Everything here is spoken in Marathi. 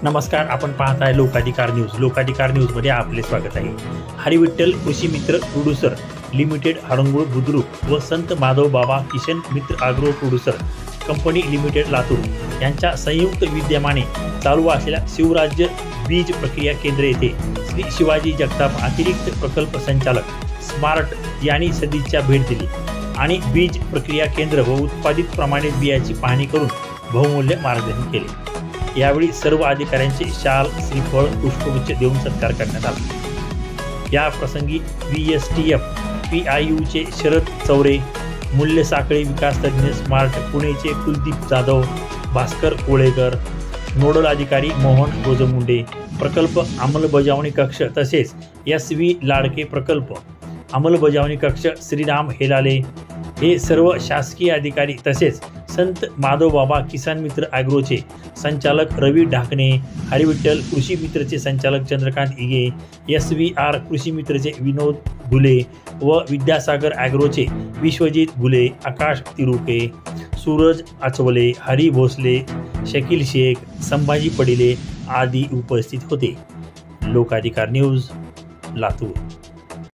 नमस्कार, आपण पाहत आहे लोकाधिकार न्यूज. लोकाधिकार न्यूजमध्ये आपले स्वागत आहे. हरिविठ्ठल कृषी मित्र प्रोड्युसर लिमिटेड हरंगुळ बुद्रुक व संत माधव बाबा किशन मित्र agro producer company limited Latur यांच्या संयुक्त विद्यमाने चालू असलेल्या शिवराज्य बीज प्रक्रिया केंद्र येथे श्री शिवाजी जगताप अतिरिक्त प्रकल्प संचालक स्मार्ट यांनी सदिच्छा भेट दिली आणि बीज प्रक्रिया केंद्र व उत्पादित प्रमाणित बियाची पाहणी करून बहुमूल्य मार्गदर्शन केले. यावेळी सर्व अधिकाऱ्यांचे शाल, श्रीफळ, पुष्पगुच्छ देऊन सत्कार करण्यात आला. या प्रसंगी VSTF PIUचे शरद चौरे, मूल्य साखळी विकास तज्ञ स्मार्ट पुणेचे कुलदीप जाधव, भास्कर कोळेकर, नोडल अधिकारी मोहन गोजमुंडे, प्रकल्प अंमलबजावणी कक्ष तसेच SV लाडके प्रकल्प अंमलबजावणी कक्ष श्रीराम हेलाले हे सर्व शासकीय अधिकारी तसेच संत माधव बाबा किसान मित्र ॲग्रोचे संचालक रवी ढाकणे, हरिविठ्ठल कृषी मित्रचे संचालक चंद्रकांत इगे, SVR कृषी मित्रचे विनोद घुले व विद्यासागर ॲग्रोचे विश्वजित घुले, आकाश तिरुके, सूरज आचवले, हरी भोसले, शकील शेख, संभाजी पडिले आदी उपस्थित होते. लोकाधिकार न्यूज, लातूर.